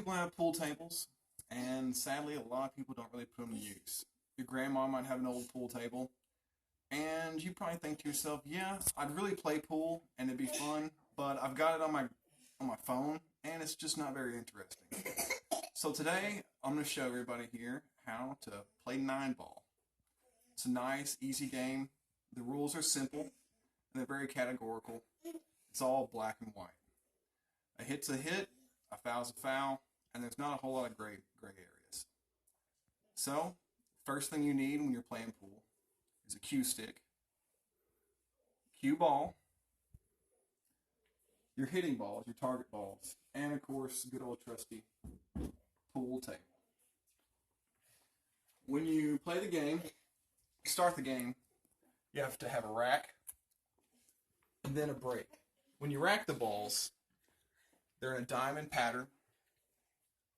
people have pool tables, and sadly, a lot of people don't really put them to use. Your grandma might have an old pool table, and you probably think to yourself, yeah, I'd really play pool, and it'd be fun, but I've got it on my phone, and it's just not very interesting. So today, I'm going to show everybody here how to play 9-ball. It's a nice, easy game. The rules are simple, and they're very categorical. It's all black and white. A hit's a hit, a foul's a foul, and there's not a whole lot of gray areas. So, first thing you need when you're playing pool is a cue stick, cue ball, your hitting balls, your target balls, and of course, good old trusty pool table. When you play the game, start the game, you have to have a rack and then a break. When you rack the balls, they're in a diamond pattern.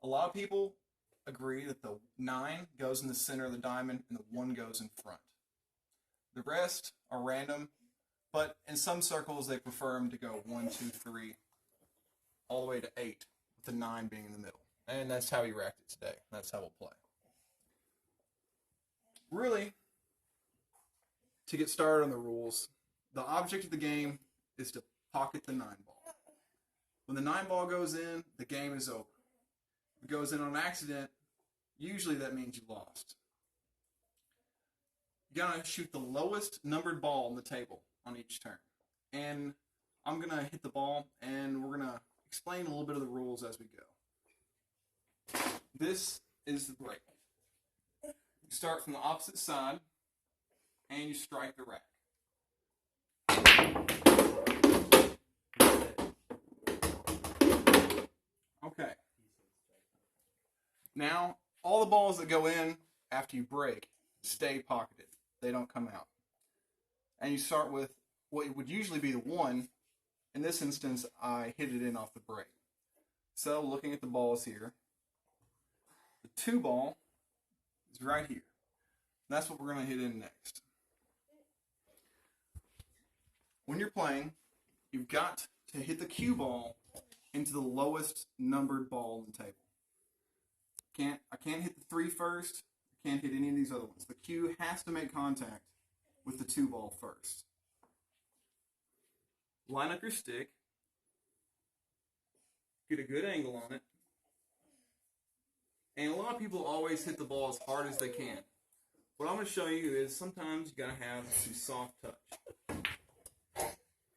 A lot of people agree that the 9 goes in the center of the diamond and the 1 goes in front. The rest are random, but in some circles they prefer them to go 1, 2, 3, all the way to 8, with the 9 being in the middle. And that's how we racked it today. That's how we'll play. Really, to get started on the rules, the object of the game is to pocket the 9-ball. When the 9-ball goes in, the game is over. If it goes in on accident, usually that means you lost. You gotta shoot the lowest numbered ball on the table on each turn. And I'm gonna hit the ball, and we're gonna explain a little bit of the rules as we go. This is the break. You start from the opposite side, and you strike the rack. Okay. Now, all the balls that go in after you break stay pocketed. They don't come out. And you start with what would usually be the 1. In this instance, I hit it in off the break. So, looking at the balls here, the 2 ball is right here. That's what we're going to hit in next. When you're playing, you've got to hit the cue ball into the lowest numbered ball on the table. I can't hit the 3 first. I can't hit any of these other ones. The cue has to make contact with the 2 ball first. Line up your stick. Get a good angle on it. And a lot of people always hit the ball as hard as they can. What I'm going to show you is sometimes you got to have some soft touch.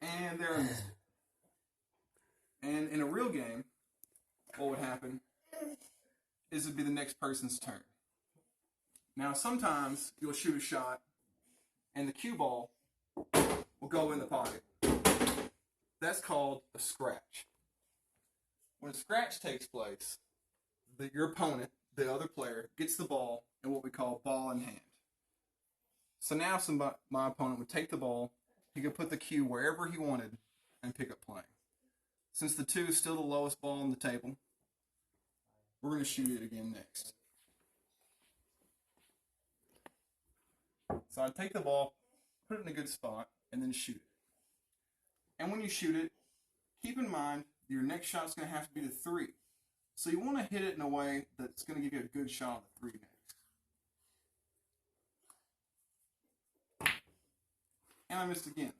And there it is. And in a real game, what would happen is it'd be the next person's turn. Now, sometimes you'll shoot a shot, and the cue ball will go in the pocket. That's called a scratch. When a scratch takes place, your opponent, the other player, gets the ball in what we call ball in hand. So now my opponent would take the ball, he could put the cue wherever he wanted, and pick up playing. Since the 2 is still the lowest ball on the table, we're going to shoot it again next. So I take the ball, put it in a good spot, and then shoot it. And when you shoot it, keep in mind your next shot is going to have to be the 3. So you want to hit it in a way that's going to give you a good shot of the 3 next. And I missed again.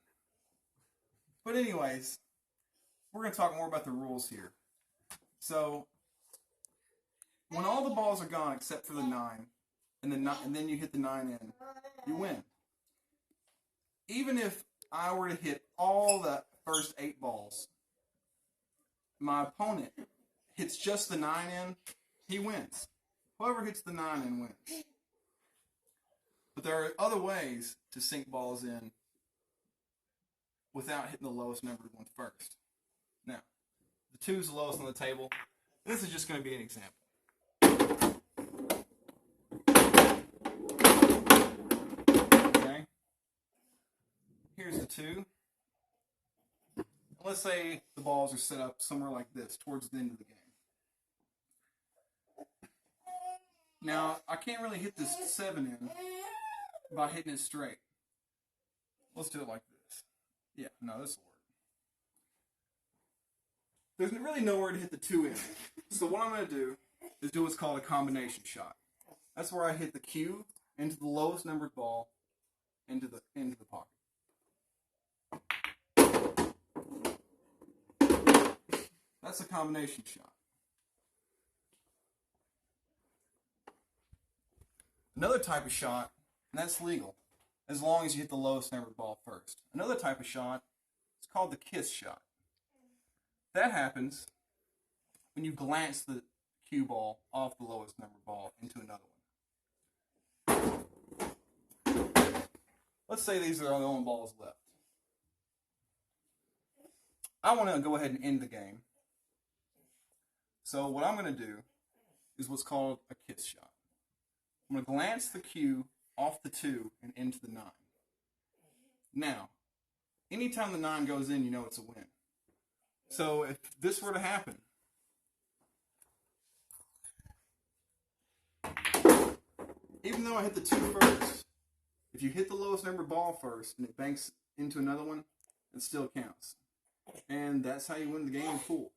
But anyways, we're going to talk more about the rules here. So, when all the balls are gone except for the 9, and then you hit the 9 in, you win. Even if I were to hit all the first 8 balls, my opponent hits just the 9 in, he wins. Whoever hits the 9 in wins. But there are other ways to sink balls in without hitting the lowest numbered one first. Now, the 2 is the lowest on the table. This is just going to be an example. Okay. Here's the 2. Let's say the balls are set up somewhere like this, towards the end of the game. Now, I can't really hit this 7 in by hitting it straight. Let's do it like this. Yeah, no, this will work. there's really nowhere to hit the 2 in. So what I'm going to do is do what's called a combination shot. That's where I hit the cue into the lowest numbered ball into the pocket. That's a combination shot. Another type of shot, and that's legal, as long as you hit the lowest numbered ball first. Another type of shot is called the kiss shot. That happens when you glance the cue ball off the lowest numbered ball into another one. Let's say these are the only balls left. I want to go ahead and end the game. So what I'm going to do is what's called a kiss shot. I'm going to glance the cue off the 2 and into the 9. Now, anytime the 9 goes in, you know it's a win. So if this were to happen, even though I hit the 2 first, if you hit the lowest numbered ball first and it banks into another one, it still counts. And that's how you win the game in pool.